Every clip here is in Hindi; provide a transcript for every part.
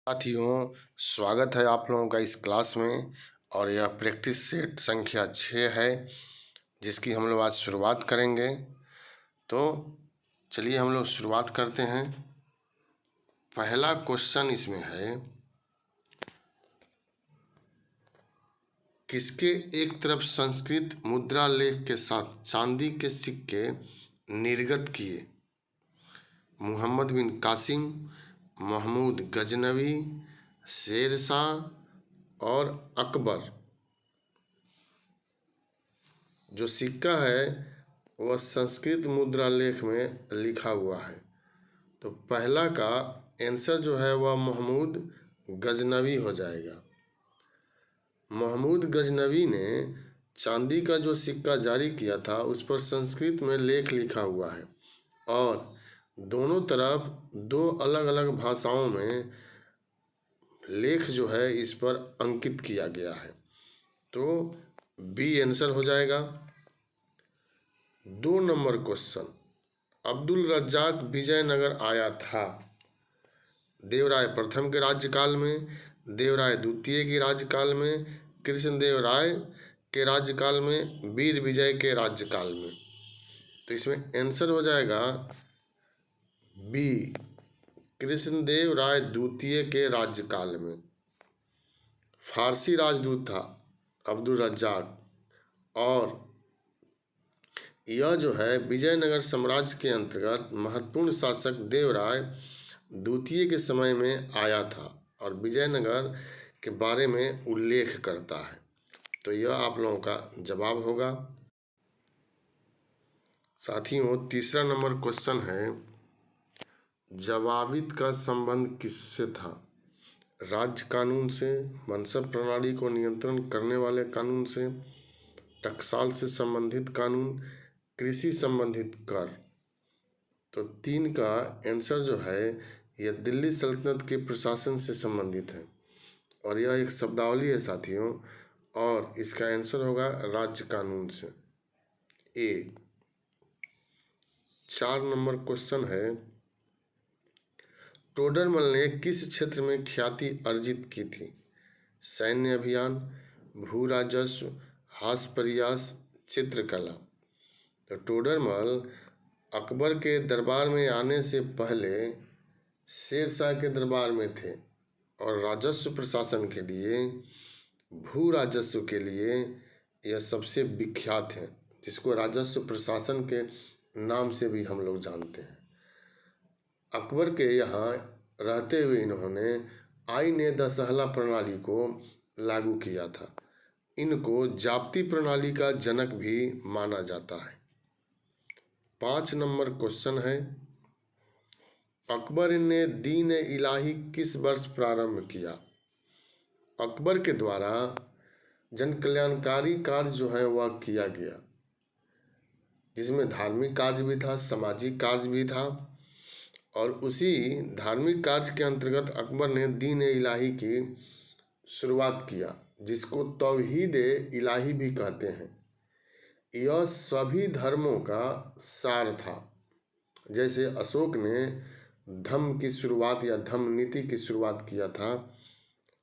साथियों, स्वागत है आप लोगों का इस क्लास में। और यह प्रैक्टिस सेट संख्या 6 है, जिसकी हम लोग आज शुरुआत करेंगे। तो चलिए हम लोग शुरुआत करते हैं। पहला क्वेश्चन इसमें है, किसके एक तरफ संस्कृत मुद्रा लेख के साथ चांदी के सिक्के निर्गत किए? मोहम्मद बिन कासिम, महमूद गजनवी, शेरशाह और अकबर। जो सिक्का है वह संस्कृत मुद्रा लेख में लिखा हुआ है। तो पहला का आंसर जो है वह महमूद गजनवी हो जाएगा। महमूद गजनवी ने चांदी का जो सिक्का जारी किया था उस पर संस्कृत में लेख लिखा हुआ है और दोनों तरफ दो अलग अलग भाषाओं में लेख जो है इस पर अंकित किया गया है। तो बी आंसर हो जाएगा। 2 नंबर क्वेश्चन, अब्दुल रज्जाक विजयनगर आया था? देवराय प्रथम के राज्यकाल में, देवराय द्वितीय के राज्यकाल में, कृष्णदेव राय के राज्यकाल में, वीर विजय के राज्यकाल में। तो इसमें आंसर हो जाएगा बी, कृष्णदेव राय द्वितीय के राज्यकाल में। फारसी राजदूत था अब्दुल रज्जाक और यह जो है विजयनगर साम्राज्य के अंतर्गत महत्वपूर्ण शासक देवराय द्वितीय के समय में आया था और विजयनगर के बारे में उल्लेख करता है। तो यह आप लोगों का जवाब होगा। साथियों, तीसरा नंबर क्वेश्चन है, जवाबित का संबंध किससे था? राज्य कानून से, मनसब प्रणाली को नियंत्रण करने वाले कानून से, टकसाल से संबंधित कानून, कृषि संबंधित कर। तो 3 का आंसर जो है यह दिल्ली सल्तनत के प्रशासन से संबंधित है और यह एक शब्दावली है साथियों, और इसका आंसर होगा राज्य कानून से, ए। 4 नंबर क्वेश्चन है, टोडरमल ने किस क्षेत्र में ख्याति अर्जित की थी? सैन्य अभियान, भू राजस्व, हास्य प्रयास, चित्रकला। तो टोडरमल अकबर के दरबार में आने से पहले शेरशाह के दरबार में थे और राजस्व प्रशासन के लिए, भू राजस्व के लिए यह सबसे विख्यात है, जिसको राजस्व प्रशासन के नाम से भी हम लोग जानते हैं। अकबर के यहाँ रहते हुए इन्होंने आईने दशहला प्रणाली को लागू किया था। इनको जाप्ती प्रणाली का जनक भी माना जाता है। 5 नंबर क्वेश्चन है, अकबर ने दीन इलाही किस वर्ष प्रारंभ किया? अकबर के द्वारा जन कल्याणकारी कार्य जो है वह किया गया, जिसमें धार्मिक कार्य भी था, सामाजिक कार्य भी था और उसी धार्मिक कार्य के अंतर्गत अकबर ने दीन इलाही की शुरुआत किया, जिसको तौहीद इलाही भी कहते हैं। यह सभी धर्मों का सार था। जैसे अशोक ने धम्म की शुरुआत या धम्म नीति की शुरुआत किया था,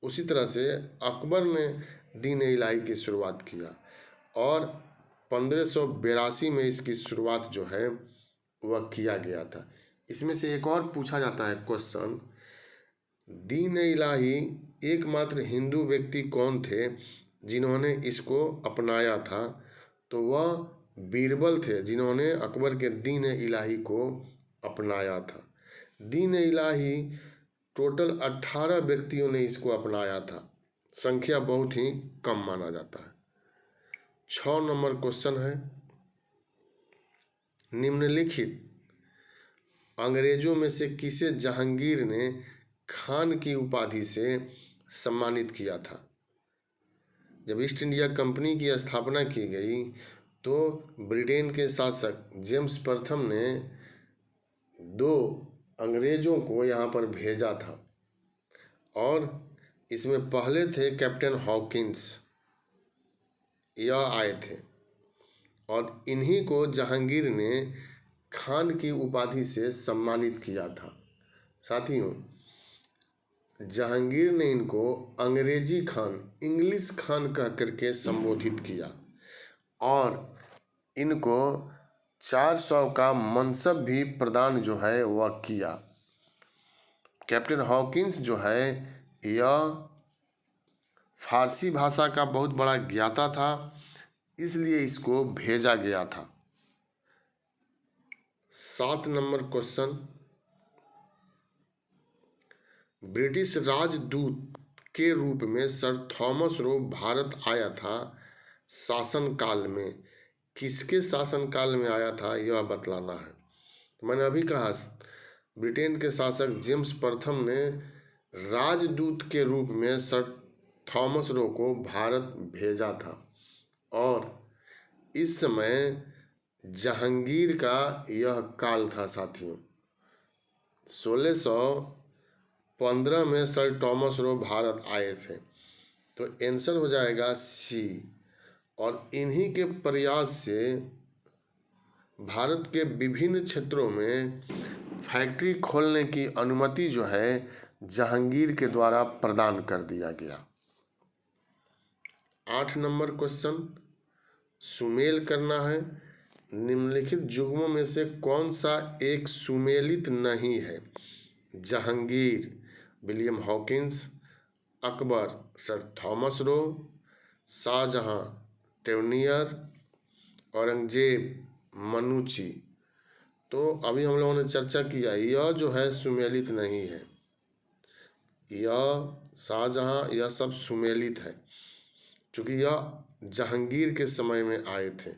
उसी तरह से अकबर ने दीन इलाही की शुरुआत किया और 1582 में इसकी शुरुआत जो है वह किया गया था। इसमें से एक और पूछा जाता है क्वेश्चन, दीन इलाही एकमात्र हिंदू व्यक्ति कौन थे जिन्होंने इसको अपनाया था? तो वह बीरबल थे, जिन्होंने अकबर के दीन इलाही को अपनाया था। दीन इलाही टोटल 18 व्यक्तियों ने इसको अपनाया था, संख्या बहुत ही कम माना जाता है। 6 नंबर क्वेश्चन है, निम्नलिखित अंग्रेजों में से किसे जहांगीर ने खान की उपाधि से सम्मानित किया था? जब ईस्ट इंडिया कंपनी की स्थापना की गई तो ब्रिटेन के शासक जेम्स प्रथम ने 2 अंग्रेजों को यहाँ पर भेजा था और इसमें पहले थे कैप्टन हॉकिंस, यह आए थे और इन्हीं को जहांगीर ने खान की उपाधि से सम्मानित किया था। साथियों, जहांगीर ने इनको अंग्रेजी खान, इंग्लिश खान कह करके संबोधित किया और इनको 400 का मनसब भी प्रदान जो है वह किया। कैप्टन हॉकिंस जो है यह फारसी भाषा का बहुत बड़ा ज्ञाता था, इसलिए इसको भेजा गया था। 7 नंबर क्वेश्चन, ब्रिटिश राजदूत के रूप में सर थॉमस रो भारत आया था शासनकाल में। किसके शासनकाल में आया था यह बतलाना है। तो मैंने अभी कहा ब्रिटेन के शासक जेम्स प्रथम ने राजदूत के रूप में सर थॉमस रो को भारत भेजा था और इस समय जहांगीर का यह काल था साथियों। 1615 में सर थॉमस रो भारत आए थे, तो आंसर हो जाएगा सी। और इन्हीं के प्रयास से भारत के विभिन्न क्षेत्रों में फैक्ट्री खोलने की अनुमति जो है जहांगीर के द्वारा प्रदान कर दिया गया। 8 नंबर क्वेश्चन, सुमेल करना है। निम्नलिखित युग्मों में से कौन सा एक सुमेलित नहीं है? Jahangir William Hawkins, Akbar sir Thomas Roe, Shahjahan Tavernier, Aurangzeb Manucci. तो अभी हम लोगों ने चर्चा किया यह जो है सुमेलित नहीं है, यह शाहजहां यह सब सुमेलित है क्योंकि यह जहांगीर के समय में आए थे।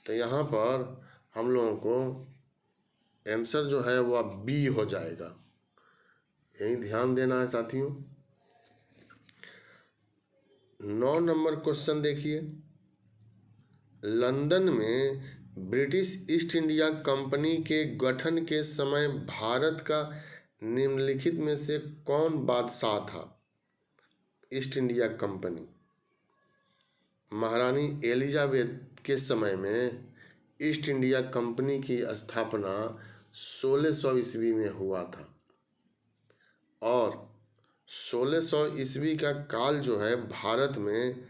तो यहाँ पर हम लोगों को आंसर जो है वह बी हो जाएगा, यही ध्यान देना है साथियों। 9 नंबर क्वेश्चन देखिए, लंदन में ब्रिटिश ईस्ट इंडिया कंपनी के गठन के समय भारत का निम्नलिखित में से कौन बादशाह था? ईस्ट इंडिया कंपनी महारानी एलिजाबेथ के समय में ईस्ट इंडिया कंपनी की स्थापना 1600 ईस्वी में हुआ था और 1600 ईस्वी का काल जो है भारत में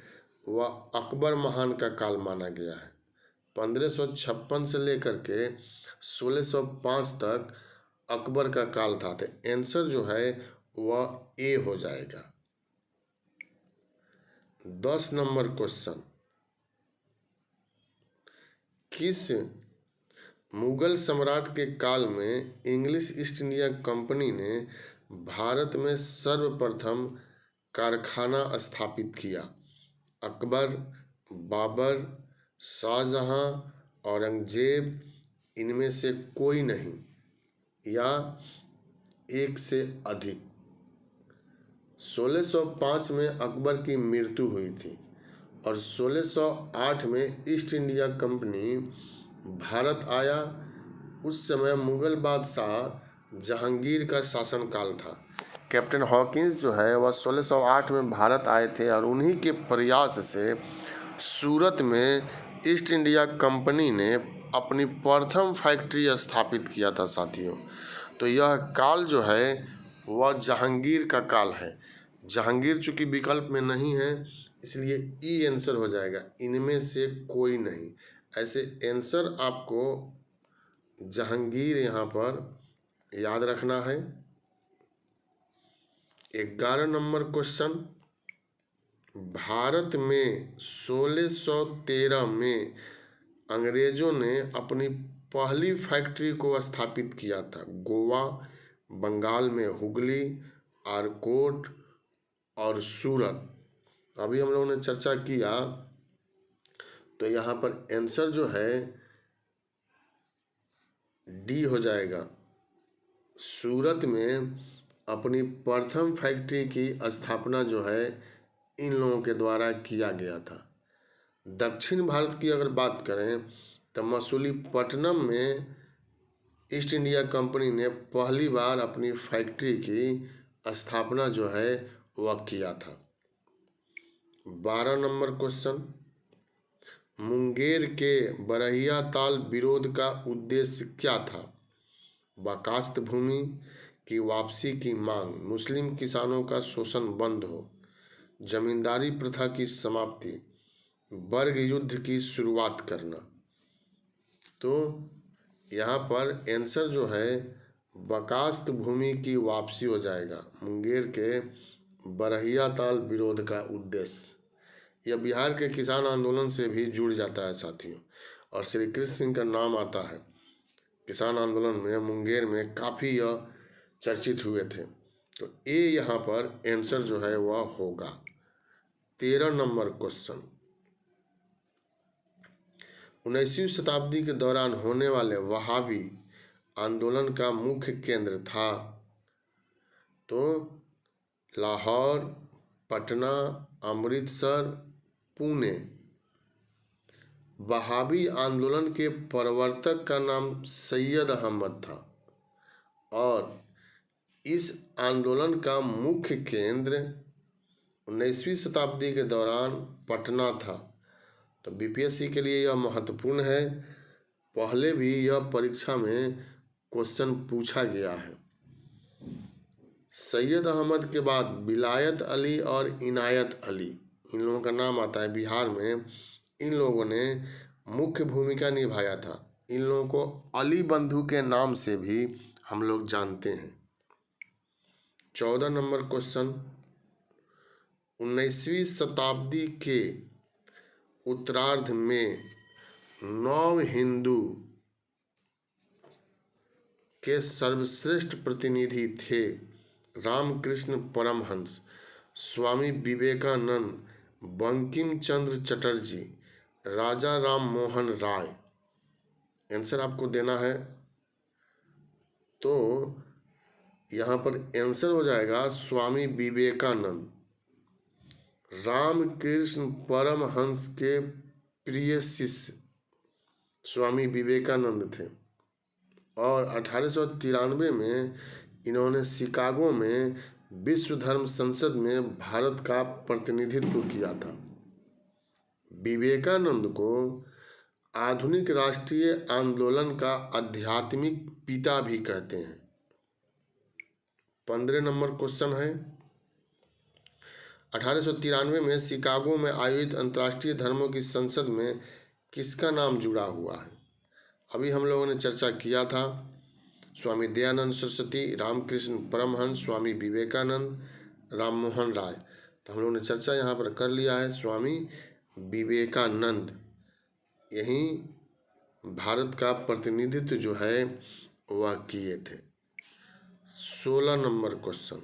वह अकबर महान का काल माना गया है। 1556 से लेकर के 1605 तक अकबर का काल था। तो आंसर जो है वह ए हो जाएगा। 10 नंबर क्वेश्चन, किस मुगल सम्राट के काल में इंग्लिश ईस्ट इंडिया कंपनी ने भारत में सर्वप्रथम कारखाना स्थापित किया? अकबर, बाबर, शाहजहां, औरंगजेब, इनमें से कोई नहीं या एक से अधिक। 1605 में अकबर की मृत्यु हुई थी और 1608 में ईस्ट इंडिया कंपनी भारत आया। उस समय मुगल बादशाह जहांगीर का शासनकाल था। कैप्टन हॉकिंस जो है वह 1608 में भारत आए थे और उन्हीं के प्रयास से सूरत में ईस्ट इंडिया कंपनी ने अपनी प्रथम फैक्ट्री स्थापित किया था साथियों। तो यह काल जो है वह जहांगीर का काल है। जहांगीर चूंकि विकल्प में नहीं है इसलिए ई आंसर हो जाएगा, इनमें से कोई नहीं। ऐसे आंसर आपको जहांगीर यहाँ पर याद रखना है। 11 नंबर क्वेश्चन, भारत में 1613 में अंग्रेजों ने अपनी पहली फैक्ट्री को स्थापित किया था। गोवा, बंगाल में हुगली, आरकोट और सूरत। अभी हम लोगों ने चर्चा किया तो यहाँ पर आंसर जो है डी हो जाएगा। सूरत में अपनी प्रथम फैक्ट्री की स्थापना जो है इन लोगों के द्वारा किया गया था। दक्षिण भारत की अगर बात करें तो मसूलीपट्टनम में ईस्ट इंडिया कंपनी ने पहली बार अपनी फैक्ट्री की स्थापना जो है वह किया था। 12 नंबर क्वेश्चन, मुंगेर के बरहिया ताल विरोध का उद्देश्य क्या था? वाकास्त भूमि, की वापसी की मांग, मुस्लिम किसानों का शोषण बंद हो, जमींदारी प्रथा की समाप्ति, वर्ग युद्ध की शुरुआत करना। तो यहाँ पर आंसर जो है बकास्त भूमि की वापसी हो जाएगा। मुंगेर के बरहिया ताल विरोध का उद्देश्य, यह बिहार के किसान आंदोलन से भी जुड़ जाता है साथियों, और श्री कृष्ण सिंह का नाम आता है किसान आंदोलन में। मुंगेर में काफ़ी यह चर्चित हुए थे। तो ए यहाँ पर आंसर जो है वह होगा। 13 नंबर क्वेश्चन, 19वीं शताब्दी के दौरान होने वाले वहाबी आंदोलन का मुख्य केंद्र था। तो लाहौर, पटना, अमृतसर, पुणे। वहाबी आंदोलन के प्रवर्तक का नाम सैयद अहमद था और इस आंदोलन का मुख्य केंद्र 19वीं शताब्दी के दौरान पटना था। तो बीपीएससी के लिए यह महत्वपूर्ण है, पहले भी यह परीक्षा में क्वेश्चन पूछा गया है। सैयद अहमद के बाद विलायत अली और इनायत अली, इन लोगों का नाम आता है। बिहार में इन लोगों ने मुख्य भूमिका निभाया था। इन लोगों को अली बंधु के नाम से भी हम लोग जानते हैं। 14 नंबर क्वेश्चन, 19वीं शताब्दी के उत्तरार्ध में नव हिंदू के सर्वश्रेष्ठ प्रतिनिधि थे रामकृष्ण परमहंस, स्वामी विवेकानंद, बंकिम चंद्र चटर्जी, राजा राम मोहन राय। आंसर आपको देना है। तो यहाँ पर आंसर हो जाएगा स्वामी विवेकानंद। रामकृष्ण परमहंस के प्रिय शिष्य स्वामी विवेकानंद थे और 1893 में इन्होंने शिकागो में विश्व धर्म संसद में भारत का प्रतिनिधित्व किया था। विवेकानंद को आधुनिक राष्ट्रीय आंदोलन का आध्यात्मिक पिता भी कहते हैं। 15 नंबर क्वेश्चन है, 1893 में शिकागो में आयोजित अंतर्राष्ट्रीय धर्मों की संसद में किसका नाम जुड़ा हुआ है? अभी हम लोगों ने चर्चा किया था, स्वामी दयानंद सरस्वती, रामकृष्ण परमहंस, स्वामी विवेकानंद, राम मोहन राय। तो हम लोगों ने चर्चा यहाँ पर कर लिया है, स्वामी विवेकानंद यहीं भारत का प्रतिनिधित्व जो है वह किए थे। 16 नंबर क्वेश्चन,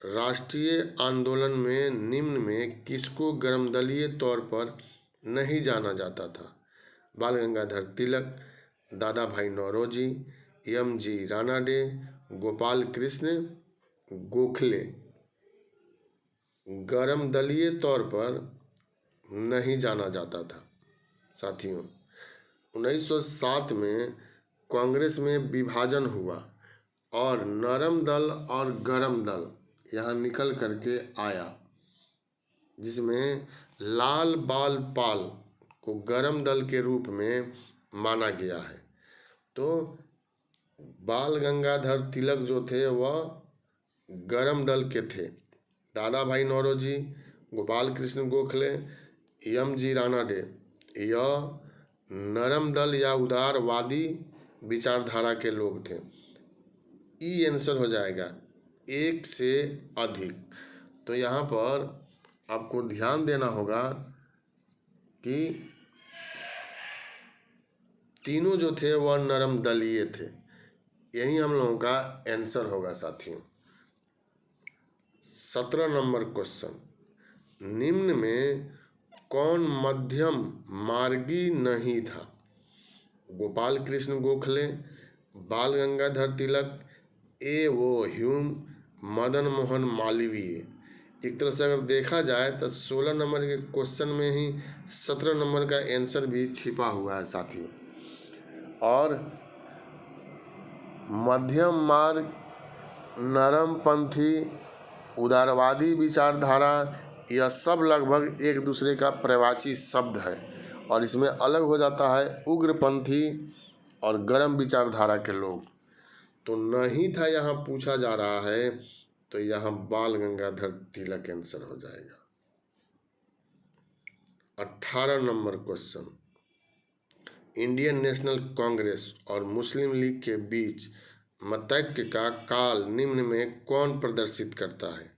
राष्ट्रीय आंदोलन में निम्न में किसको गर्मदलीय तौर पर नहीं जाना जाता था? बाल गंगाधर तिलक, दादा भाई नौरोजी, एम.जी. रानाडे, गोपाल कृष्ण गोखले। गर्मदलीय तौर पर नहीं जाना जाता था साथियों। 1907 में कांग्रेस में विभाजन हुआ और नरम दल और गरम दल यहाँ निकल करके आया, जिसमें लाल बाल पाल को गरम दल के रूप में माना गया है। तो बाल गंगाधर तिलक जो थे वह गरम दल के थे। दादा भाई नौरोजी, गोपाल कृष्ण गोखले, एम.जी. रानाडे यह नरम दल या उदारवादी विचारधारा के लोग थे। ई आंसर हो जाएगा, एक से अधिक। तो यहाँ पर आपको ध्यान देना होगा कि तीनों जो थे वह नरम दलीय थे। यही हम लोगों का आंसर होगा साथियों। 17 नंबर क्वेश्चन, निम्न में कौन मध्यम मार्गी नहीं था? गोपाल कृष्ण गोखले, बाल गंगाधर तिलक, ए वो ह्यूम, मदन मोहन मालवीय। एक तरह से अगर देखा जाए तो 16 नंबर के क्वेश्चन में ही 17 नंबर का आंसर भी छिपा हुआ है साथियों। और मध्यम मार्ग, नरमपंथी, उदारवादी विचारधारा, यह सब लगभग एक दूसरे का पर्यायवाची शब्द है और इसमें अलग हो जाता है उग्रपंथी और गर्म विचारधारा के लोग। तो नहीं था यहाँ पूछा जा रहा है, तो यहाँ बाल गंगाधर तिलक आंसर हो जाएगा। 18 number question, Indian national Congress और मुस्लिम लीग के बीच मतैक्य का काल निम्न में कौन प्रदर्शित करता है?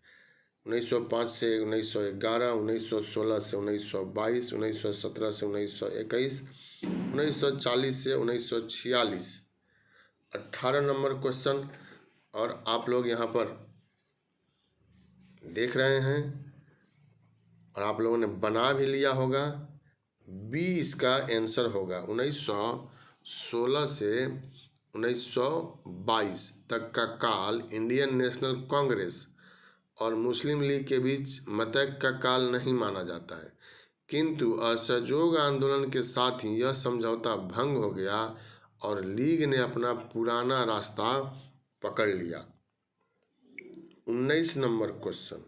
1905 से 1911, 1916 से 1922, 1917 से 1921, 1940 से 1946। 18 नंबर क्वेश्चन, और आप लोग यहाँ पर देख रहे हैं और आप लोगों ने बना भी लिया होगा। बी इसका आंसर होगा। 1916 से 1922 तक का काल इंडियन नेशनल कांग्रेस और मुस्लिम लीग के बीच मतैक्य का काल नहीं माना जाता है, किंतु असहयोग आंदोलन के साथ ही यह समझौता भंग हो गया और लीग ने अपना पुराना रास्ता पकड़ लिया। 19 नंबर क्वेश्चन,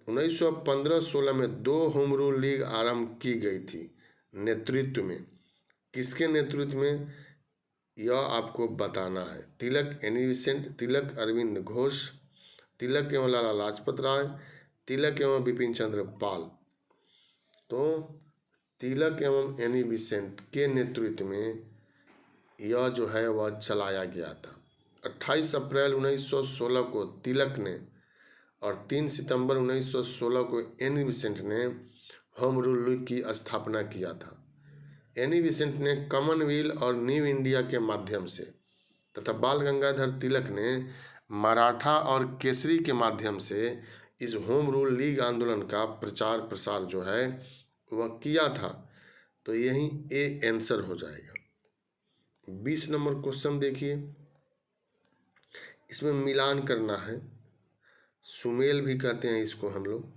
1915-16 में 2 होम रूल लीग आरंभ की गई थी। नेतृत्व में किसके नेतृत्व में, यह आपको बताना है। तिलक एनी बेसेंट, तिलक अरविंद घोष, तिलक एवं लाला लाजपत राय, तिलक एवं बिपिन चंद्र पाल। तो तिलक एवं एनी बेसेंट के नेतृत्व में यह जो है वह चलाया गया था। 28 अप्रैल 1916 को तिलक ने और 3 सितंबर 1916 को एनी बेसेंट ने होम रूल लीग की स्थापना किया था। एनी बेसेंट ने कॉमनवेल्थ और न्यू इंडिया के माध्यम से तथा बाल गंगाधर तिलक ने मराठा और केसरी के माध्यम से इस होम रूल लीग आंदोलन का प्रचार प्रसार जो है वह किया था। तो यही ए आंसर हो जाएगा। 20 नंबर क्वेश्चन देखिए, इसमें मिलान करना है, सुमेल भी कहते हैं इसको हम लोग।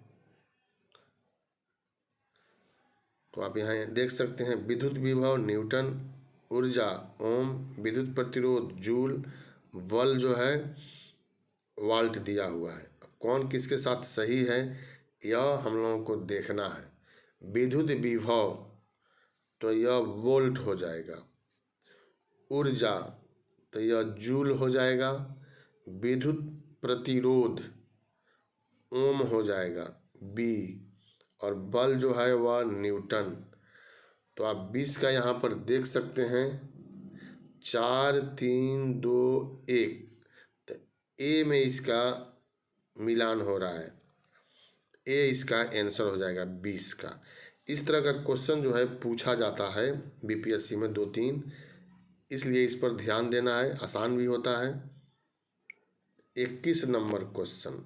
तो आप यहाँ देख सकते हैं, विद्युत विभव न्यूटन, ऊर्जा ओम, विद्युत प्रतिरोध जूल, बल जो है वाल्ट दिया हुआ है। कौन किसके साथ सही है यह हम लोगों को देखना है। विद्युत विभव तो यह वोल्ट हो जाएगा, ऊर्जा तो यह जूल हो जाएगा, विद्युत प्रतिरोध ओम हो जाएगा बी, और बल जो है वह न्यूटन। तो आप 20 का यहाँ पर देख सकते हैं 4 3 2 1, तो ए में इसका मिलान हो रहा है, ए इसका आंसर हो जाएगा 20 का। इस तरह का क्वेश्चन जो है पूछा जाता है बीपीएससी में 2-3, इसलिए इस पर ध्यान देना है, आसान भी होता है। 21 नंबर क्वेश्चन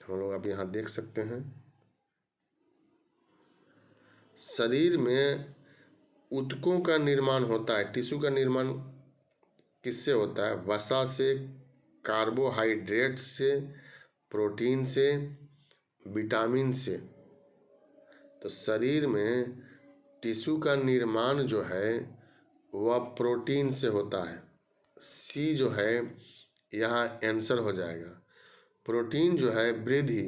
हम लोग आप यहाँ देख सकते हैं, शरीर में ऊतकों का निर्माण होता है, टिश्यू का निर्माण किससे होता है? वसा से, कार्बोहाइड्रेट से, प्रोटीन से, विटामिन से। तो शरीर में टिश्यू का निर्माण जो है वह प्रोटीन से होता है। सी जो है यहाँ आंसर हो जाएगा। प्रोटीन जो है वृद्धि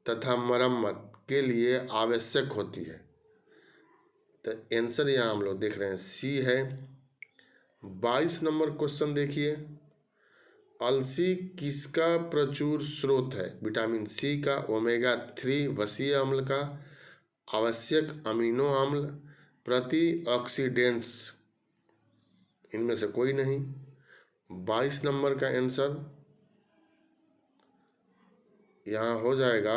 तथा मरम्मत के लिए आवश्यक होती है। तो आंसर यहाँ हम लोग देख रहे हैं सी है। 22 नंबर क्वेश्चन देखिए, अलसी किसका प्रचुर स्रोत है? विटामिन सी का, ओमेगा 3 वसीय अम्ल का, आवश्यक अमीनो अम्ल, प्रति ऑक्सीडेंट्स, इनमें से कोई नहीं। 22 नंबर का आंसर यहाँ हो जाएगा,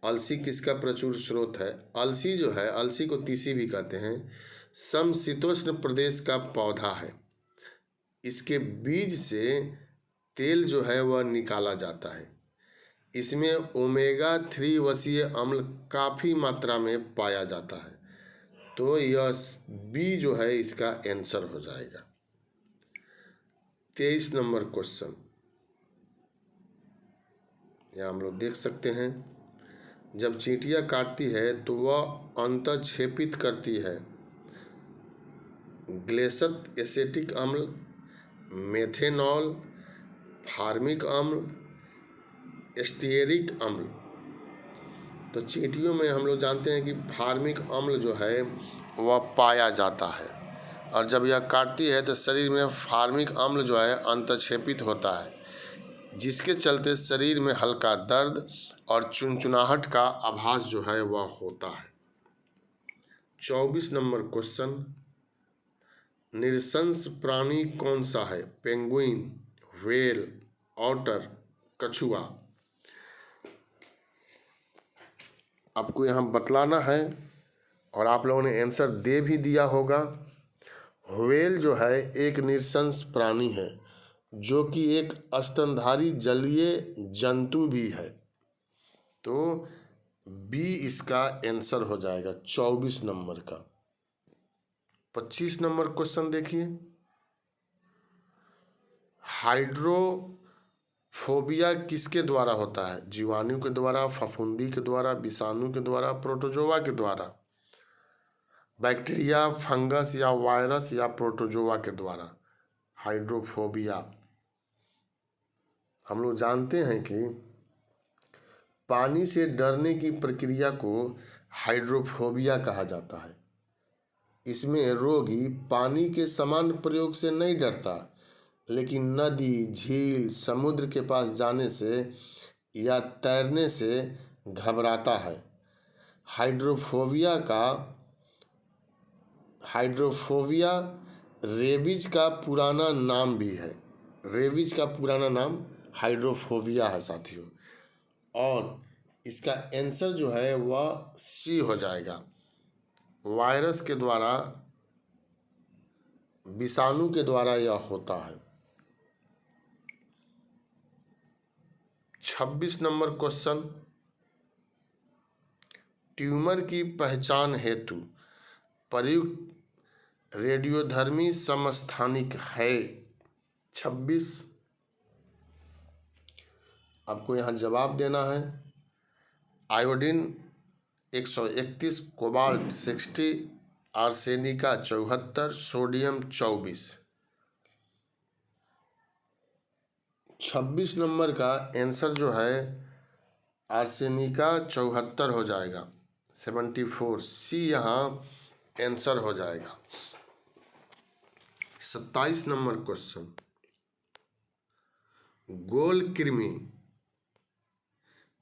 अलसी किसका प्रचुर स्रोत है? अलसी जो है, अलसी को तीसी भी कहते हैं, समशीतोष्ण प्रदेश का पौधा है। इसके बीज से तेल जो है वह निकाला जाता है। इसमें ओमेगा 3 वसीय अम्ल काफ़ी मात्रा में पाया जाता है। तो यह बी जो है इसका आंसर हो जाएगा। 23 नंबर क्वेश्चन यहाँ हम लोग देख सकते हैं, जब चींटियाँ काटती है तो वह अंतःक्षेपित करती है ग्लेसत एसेटिक अम्ल, मेथेनॉल, फार्मिक अम्ल, स्टीयरिक अम्ल। तो चींटियों में हम लोग जानते हैं कि फार्मिक अम्ल जो है वह पाया जाता है। और जब यह काटती है तो शरीर में फार्मिक अम्ल जो है अंतक्षेपित होता है, जिसके चलते शरीर में हल्का दर्द और चुनचुनाहट का आभास जो है वह होता है। 24 नंबर क्वेश्चन, निरशंस प्राणी कौन सा है? पेंगुइन, व्हेल, ऑटर, कछुआ। आपको यहाँ बतलाना है और आप लोगों ने आंसर दे भी दिया होगा। व्हेल जो है एक निरशंस प्राणी है, जो कि एक स्तनधारी जलीय जंतु भी है। तो बी इसका आंसर हो जाएगा 24 नंबर का। 25 नंबर क्वेश्चन देखिए, हाइड्रोफोबिया किसके द्वारा होता है? जीवाणु के द्वारा, फफूंदी के द्वारा, विषाणु के द्वारा, प्रोटोजोआ के द्वारा, बैक्टीरिया, फंगस या वायरस या प्रोटोजोआ के द्वारा। हाइड्रोफोबिया हम लोग जानते हैं कि पानी से डरने की प्रक्रिया को हाइड्रोफोबिया कहा जाता है। इसमें रोगी पानी के सामान्य प्रयोग से नहीं डरता, लेकिन नदी, झील, समुद्र के पास जाने से या तैरने से घबराता है। हाइड्रोफोबिया रेबीज का पुराना नाम भी है। रेबीज का पुराना नाम हाइड्रोफोबिया है साथियों। और इसका आंसर जो है वह सी हो जाएगा। वायरस के द्वारा, विषाणु के द्वारा यह होता है। 26 नंबर क्वेश्चन, ट्यूमर की पहचान हेतु प्रयुक्त रेडियोधर्मी समस्थानिक है? 26 आपको यहाँ जवाब देना है। Iodine 131, cobalt 60, आर्सेनिका 74, sodium 24। 26 नंबर का आंसर जो है आर्सेनिका 74 हो जाएगा, 74। सी यहाँ आंसर हो जाएगा। 27 नंबर क्वेश्चन, गोल कृमि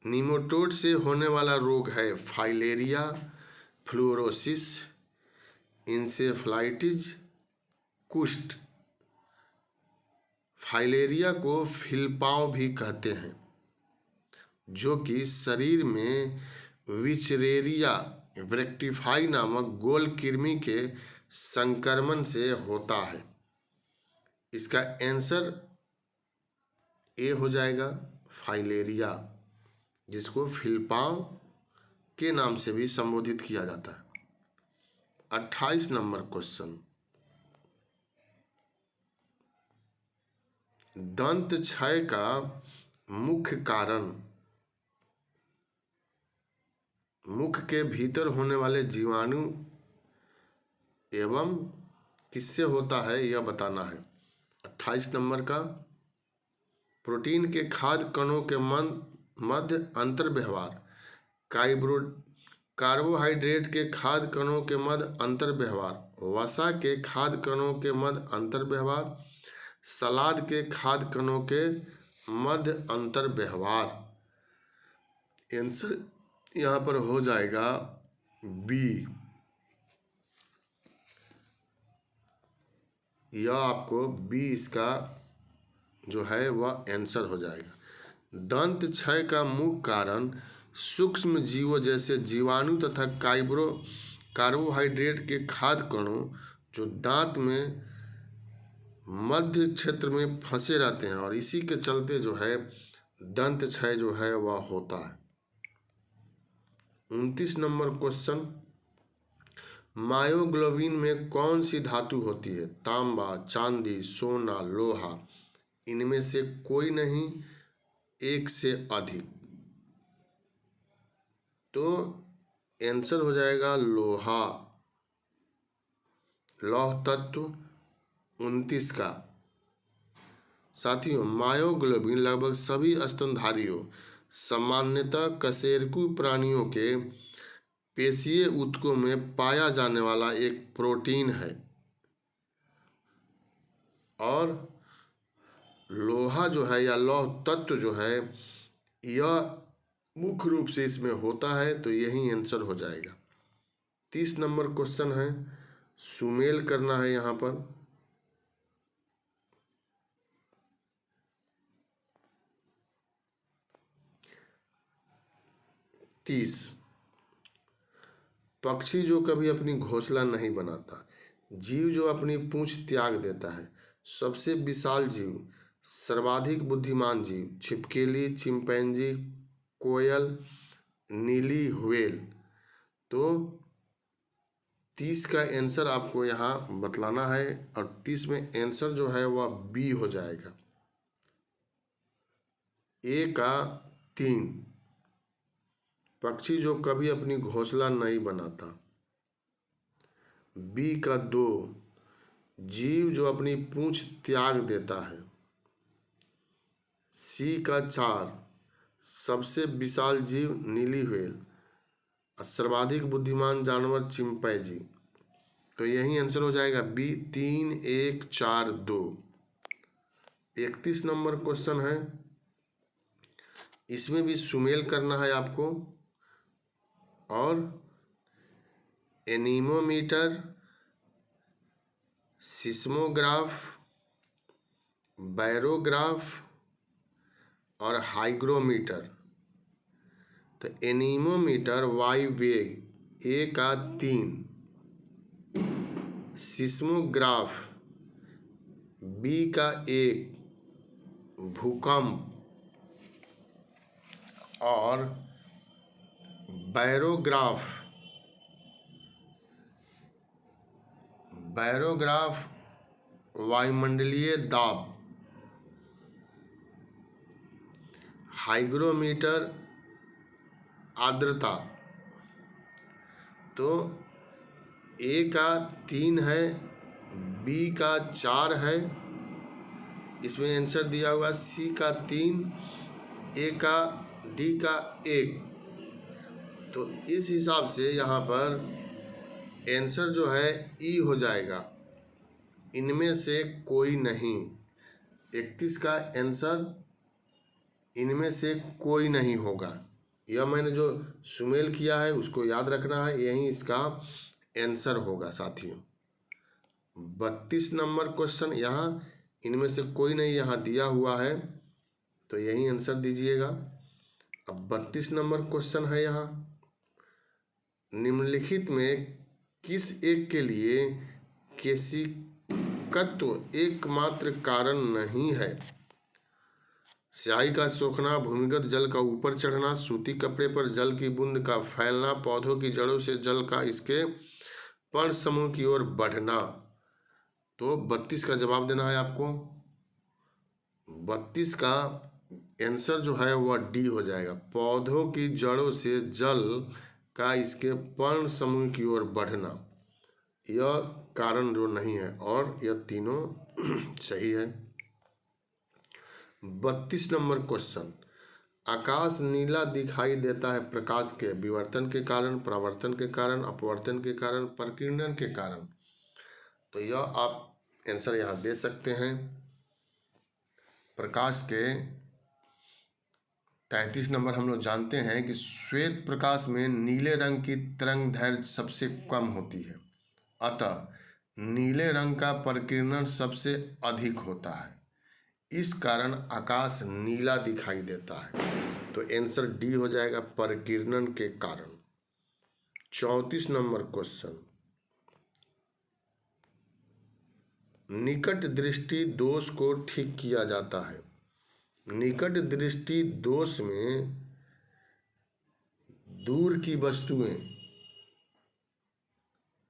निमोटोड से होने वाला रोग है? फाइलेरिया, फ्लूरोसिस, इंसेफ्लाइटिस, कुष्ठ। फाइलेरिया को फिलपांव भी कहते हैं, जो कि शरीर में विचरेरिया ब्रैक्टिफाई नामक गोल कृमि के संक्रमण से होता है। इसका आंसर ए हो जाएगा, फाइलेरिया, जिसको फिलपांव के नाम से भी संबोधित किया जाता है। 28 नंबर क्वेश्चन, दंत क्षय का मुख्य कारण मुख के भीतर होने वाले जीवाणु एवं किससे होता है यह बताना है। 28 नंबर का, प्रोटीन के खाद्य कणों के मध्य अंतर व्यवहार, कार्बोहाइड्रेट के खाद्य कणों के मध्य अंतर व्यवहार, वसा के खाद्य कणों के मध्य अंतर व्यवहार, सलाद के खाद्य कणों के मध्य अंतर व्यवहार। आंसर यहाँ पर हो जाएगा बी। यह आपको बी इसका जो है वह आंसर हो जाएगा। दंत क्षय का मुख्य कारण सूक्ष्म जीवों जैसे जीवाणु तथा कार्बोहाइड्रेट के खाद्य कणों जो दांत में मध्य क्षेत्र में फंसे रहते हैं, और इसी के चलते जो है दंत क्षय जो है वह होता है। 29 नंबर क्वेश्चन, मायोग्लोबिन में कौन सी धातु होती है? तांबा, चांदी, सोना, लोहा। इनमें से कोई नहीं, एक से अधिक। तो आंसर हो जाएगा लोहा, लौह तत्व 29 का। साथियों, मायोग्लोबिन लगभग सभी स्तनधारियों, सामान्यतः कशेरुकी प्राणियों के पेशीय ऊतकों में पाया जाने वाला एक प्रोटीन है। और लोहा जो है या लौह तत्व जो है यह मुख्य रूप से इसमें होता है, तो यही आंसर हो जाएगा। 30 नंबर क्वेश्चन है, सुमेल करना है यहाँ पर। तीस, पक्षी जो कभी अपनी घोंसला नहीं बनाता, जीव जो अपनी पूंछ त्याग देता है, सबसे विशाल जीव, सर्वाधिक बुद्धिमान जीव, छिपकली, चिंपैंजी, कोयल, नीली व्हेल। तो 30 का आंसर आपको यहाँ बतलाना है और 30 में आंसर जो है वह बी हो जाएगा। ए का 3, पक्षी जो कभी अपनी घोंसला नहीं बनाता। बी का 2, जीव जो अपनी पूंछ त्याग देता है। सी का 4, सबसे विशाल जीव नीली व्हेल, सर्वाधिक बुद्धिमान जानवर चिंपैंजी। तो यही आंसर हो जाएगा बी। 3, 1, 4, 2। 31 नंबर क्वेश्चन है, इसमें भी सुमेल करना है आपको। और एनीमोमीटर, सिस्मोग्राफ, बैरोग्राफ और हाइग्रोमीटर। तो एनीमोमीटर वायु वेग, ए का 3, सिस्मोग्राफ बी का 1, भूकंप, और बैरोग्राफ वायुमंडलीय दाब, हाइग्रोमीटर आर्द्रता। तो ए का 3 है, बी का 4 है, इसमें आंसर दिया हुआ सी का 3, ए का, डी का 1। तो इस हिसाब से यहाँ पर आंसर जो है ई हो जाएगा, इनमें से कोई नहीं। 31 का आंसर इनमें से कोई नहीं होगा। यह मैंने जो सुमेल किया है उसको याद रखना है, यही इसका आंसर होगा साथियों। 32 नंबर क्वेश्चन, यहाँ इनमें से कोई नहीं यहाँ दिया हुआ है, तो यही आंसर दीजिएगा। अब 32 नंबर क्वेश्चन है यहाँ, निम्नलिखित में किस एक के लिए केशिकत्व एकमात्र कारण नहीं है? स्याही का सोखना, भूमिगत जल का ऊपर चढ़ना, सूती कपड़े पर जल की बूंद का फैलना, पौधों की जड़ों से जल का इसके पर्ण समूह की ओर बढ़ना। तो 32 का जवाब देना है आपको। 32 का आंसर जो है वह डी हो जाएगा, पौधों की जड़ों से जल का इसके पर्ण समूह की ओर बढ़ना। यह कारण जो नहीं है, और यह तीनों सही है। 32 नंबर क्वेश्चन, आकाश नीला दिखाई देता है प्रकाश के विवर्तन के कारण, परावर्तन के कारण, अपवर्तन के कारण, प्रकीर्णन के कारण। तो यह आप आंसर यहाँ दे सकते हैं। प्रकाश के 33 नंबर हम लोग जानते हैं कि श्वेत प्रकाश में नीले रंग की तरंग दैर्घ्य सबसे कम होती है, अतः नीले रंग का प्रकीर्णन सबसे अधिक होता है, इस कारण आकाश नीला दिखाई देता है। तो आंसर डी हो जाएगा, प्रकीर्णन के कारण। 34 नंबर क्वेश्चन, निकट दृष्टि दोष को ठीक किया जाता है। निकट दृष्टि दोष में दूर की वस्तुएं,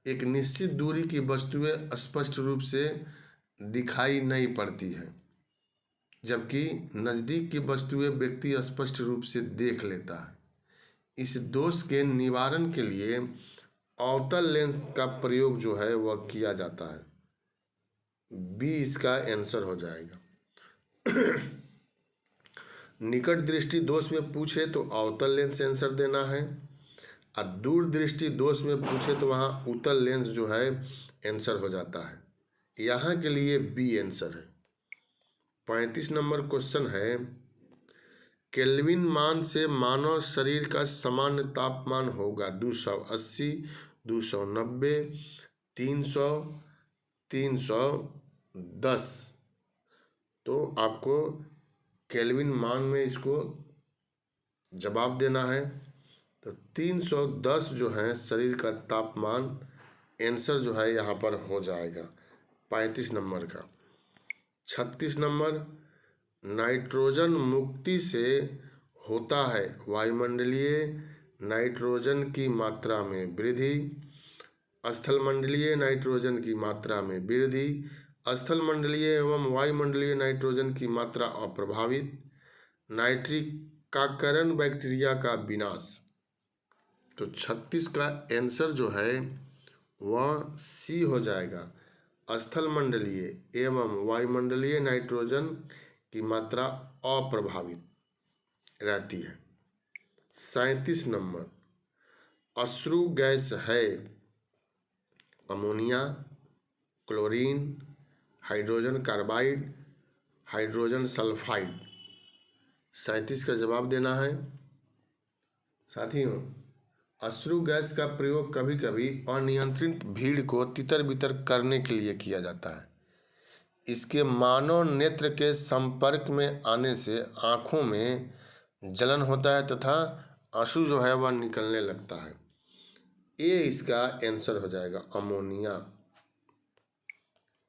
एक निश्चित दूरी की वस्तुएं स्पष्ट रूप से दिखाई नहीं पड़ती है, जबकि नज़दीक की वस्तुएं व्यक्ति स्पष्ट रूप से देख लेता है। इस दोष के निवारण के लिए अवतल लेंस का प्रयोग जो है वह किया जाता है। बी इसका आंसर हो जाएगा। निकट दृष्टि दोष में पूछे तो अवतल लेंस आंसर देना है, और दूर दृष्टि दोष में पूछे तो वहाँ उत्तल लेंस जो है आंसर हो जाता है। यहाँ के लिए बी आंसर है। 35 नंबर क्वेश्चन है, केल्विन मान से मानव शरीर का सामान्य तापमान होगा 280, 290, 300, 310। तो आपको केल्विन मान में इसको जवाब देना है। तो 310 जो है शरीर का तापमान, आंसर जो है यहाँ पर हो जाएगा 35 नंबर का। 36 नंबर, नाइट्रोजन मुक्ति से होता है वायुमंडलीय नाइट्रोजन की मात्रा में वृद्धि, स्थलमंडलीय नाइट्रोजन की मात्रा में वृद्धि, स्थलमंडलीय एवं वायुमंडलीय नाइट्रोजन की मात्रा अप्रभावित, नाइट्रिकाकरण बैक्टीरिया का विनाश। तो 36 का आंसर जो है वह सी हो जाएगा, स्थलमंडलीय एवं वायुमंडलीय नाइट्रोजन की मात्रा अप्रभावित रहती है। 37 नंबर, अश्रु गैस है ammonia, chlorine, hydrogen carbide, hydrogen sulphide. 37 का जवाब देना है। साथियों, अश्रु गैस का प्रयोग कभी कभी अनियंत्रित भीड़ को तितर बितर करने के लिए किया जाता है। इसके मानव नेत्र के संपर्क में आने से आँखों में जलन होता है तथा आंसू जो है वह निकलने लगता है। ये इसका आंसर हो जाएगा अमोनिया।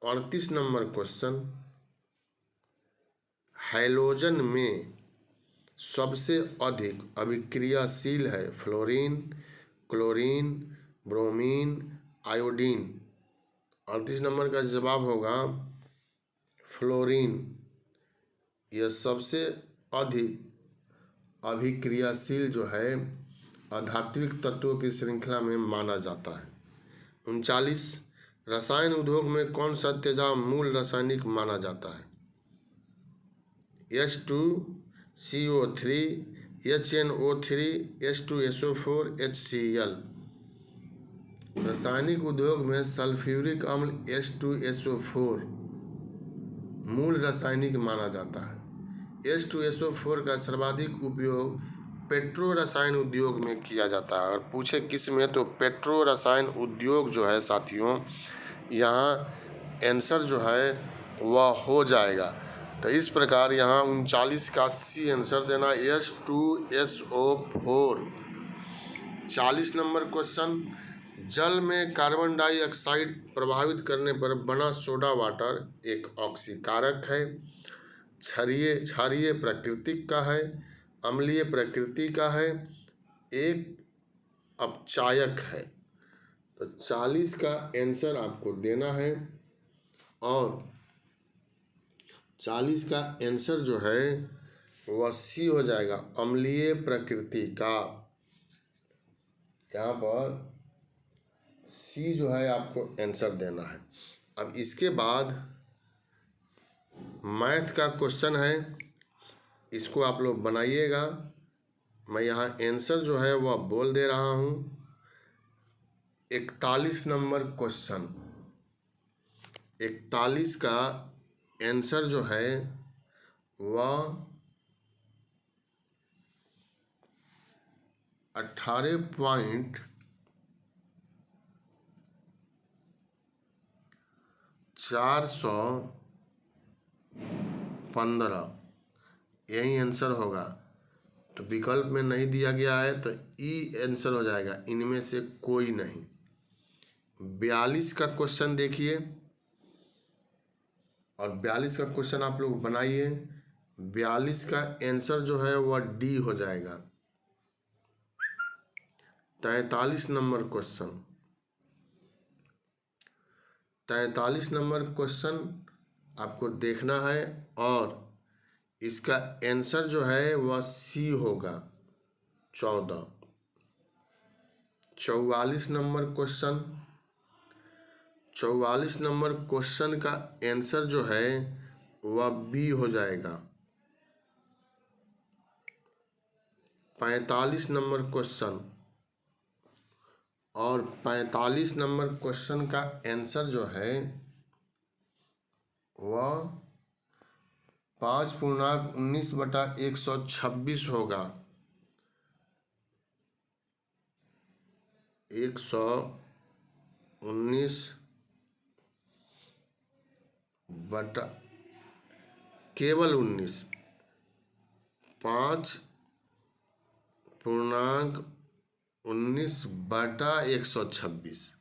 38 नंबर क्वेश्चन, हैलोजन में सबसे अधिक अभिक्रियाशील है fluorine, chlorine, bromine, iodine. 38 number का जवाब होगा फ्लोरीन। यह सबसे अधिक अभिक्रियाशील जो है अधात्विक तत्वों की श्रृंखला में माना जाता है। 39, रसायन उद्योग में कौन सा तेजाब मूल रासायनिक माना जाता है? H2CO3, HNO3, H2SO4, HCl। रासायनिक उद्योग में सल्फ्यूरिक अम्ल H2SO4 मूल रासायनिक माना जाता है। H2SO4 का सर्वाधिक उपयोग पेट्रो रसायन उद्योग में किया जाता है। और पूछे किस में, तो पेट्रो रसायन उद्योग जो है साथियों, यहाँ आंसर जो है वह हो जाएगा। तो इस प्रकार यहाँ 39 का सी आंसर देना, H2SO4। 40 नंबर क्वेश्चन, जल में कार्बन डाइऑक्साइड प्रभावित करने पर बना सोडा वाटर एक ऑक्सीकारक है, क्षारीय प्रकृति का है, अम्लीय प्रकृति का है, एक अपचायक है। तो 40 का आंसर आपको देना है और 40 का आंसर जो है वह सी हो जाएगा, अम्लीय प्रकृति का। यहाँ पर सी जो है आपको आंसर देना है। अब इसके बाद मैथ का क्वेश्चन है, इसको आप लोग बनाइएगा। मैं यहाँ आंसर जो है वह बोल दे रहा हूँ। 41 नंबर क्वेश्चन, 41 का आंसर जो है वह 18.415 यही आंसर होगा। तो विकल्प में नहीं दिया गया है तो ई आंसर हो जाएगा, इनमें से कोई नहीं। 42 का क्वेश्चन देखिए और 42 का क्वेश्चन आप लोग बनाइए। 42 का आंसर जो है वह डी हो जाएगा। 43 नंबर क्वेश्चन, 43 नंबर क्वेश्चन आपको देखना है और इसका आंसर जो है वह सी होगा 14। 44 नंबर क्वेश्चन, 44 नंबर क्वेश्चन का आंसर जो है वह बी हो जाएगा। 45 नंबर क्वेश्चन और 45 नंबर क्वेश्चन का आंसर जो है वह 5.19/126 होगा। 119 बटा केवल 19, 5.19/126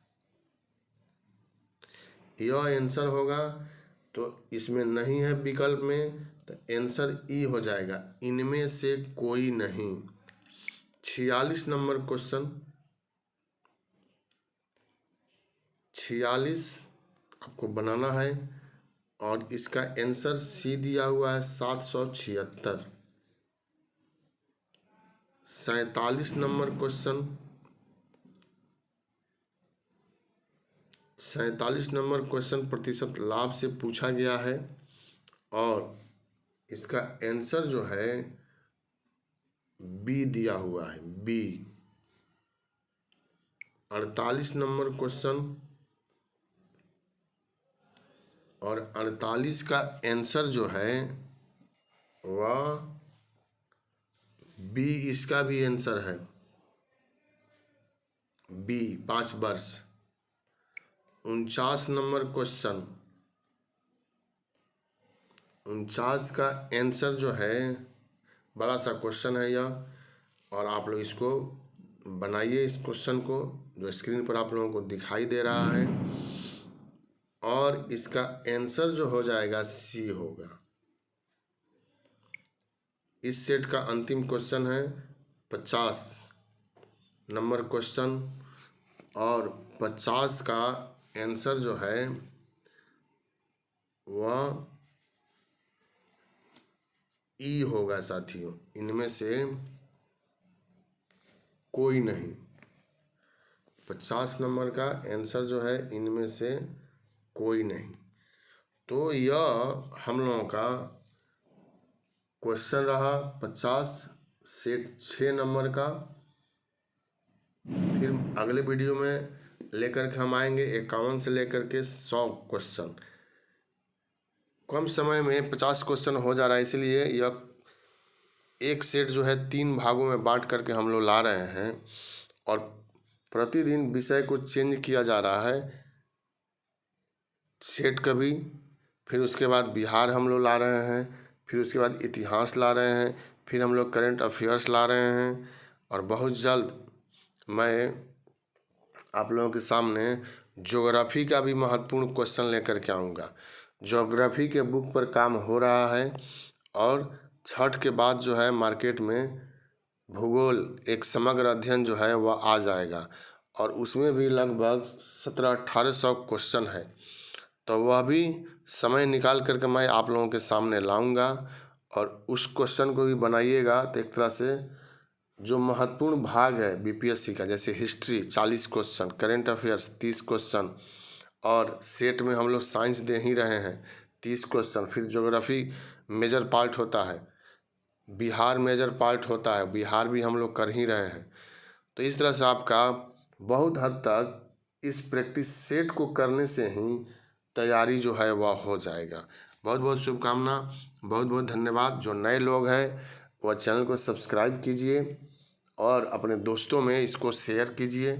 यह आंसर होगा। तो इसमें नहीं है विकल्प में, तो आंसर ई हो जाएगा, इनमें से कोई नहीं। 46 नंबर क्वेश्चन, 46 आपको बनाना है और इसका आंसर सी दिया हुआ है 776। 47 नंबर क्वेश्चन, 47 नंबर क्वेश्चन प्रतिशत लाभ से पूछा गया है और इसका आंसर जो है बी दिया हुआ है, बी। 48 नंबर क्वेश्चन और 48 का आंसर जो है वह बी, इसका भी आंसर है बी, 5 वर्ष। 49 नंबर क्वेश्चन, 49 का आंसर जो है, बड़ा सा क्वेश्चन है यह, और आप लोग इसको बनाइए, इस क्वेश्चन को जो स्क्रीन पर आप लोगों को दिखाई दे रहा है, और इसका आंसर जो हो जाएगा सी होगा। इस सेट का अंतिम क्वेश्चन है 50 नंबर क्वेश्चन और 50 का आंसर जो है वह ई होगा साथियों, इनमें से कोई नहीं। 50 नंबर का आंसर जो है इनमें से कोई नहीं। तो यह हम लोगों का क्वेश्चन रहा 50 सेट 6 नंबर का। फिर अगले वीडियो में लेकर के हम आएंगे 51 से लेकर के 100 क्वेश्चन। कम समय में 50 क्वेश्चन हो जा रहा है, इसलिए यह एक सेट जो है 3 भागों में बांट करके हम लोग ला रहे हैं और प्रतिदिन विषय को चेंज किया जा रहा है। सेट कभी, फिर उसके बाद बिहार हम लोग ला रहे हैं, फिर उसके बाद इतिहास ला रहे हैं, फिर हम लोग करंट अफेयर्स ला रहे हैं, और बहुत जल्द मैं आप लोगों के सामने ज्योग्राफी का भी महत्वपूर्ण क्वेश्चन लेकर के आऊँगा। ज्योग्राफी के बुक पर काम हो रहा है और छठ के बाद जो है मार्केट में भूगोल एक समग्र अध्ययन जो है वह आ जाएगा और उसमें भी लगभग 1700-1800 क्वेश्चन है। तो वह भी समय निकाल करके मैं आप लोगों के सामने लाऊंगा और उस क्वेश्चन को भी बनाइएगा। तो एक तरह से जो महत्वपूर्ण भाग है बीपीएससी का, जैसे history 40 question, current affairs 30 question, और सेट में हम लोग साइंस दे ही रहे हैं 30 क्वेश्चन, फिर ज्योग्राफी मेजर पार्ट होता है, बिहार मेजर पार्ट होता है, बिहार भी हम लोग कर ही रहे हैं। तो इस तरह से आपका बहुत हद तक इस प्रैक्टिस सेट को करने से ही तैयारी जो है वह हो जाएगा। बहुत बहुत शुभकामना, बहुत बहुत धन्यवाद। जो नए लोग हैं वह चैनल को सब्सक्राइब कीजिए और अपने दोस्तों में इसको शेयर कीजिए।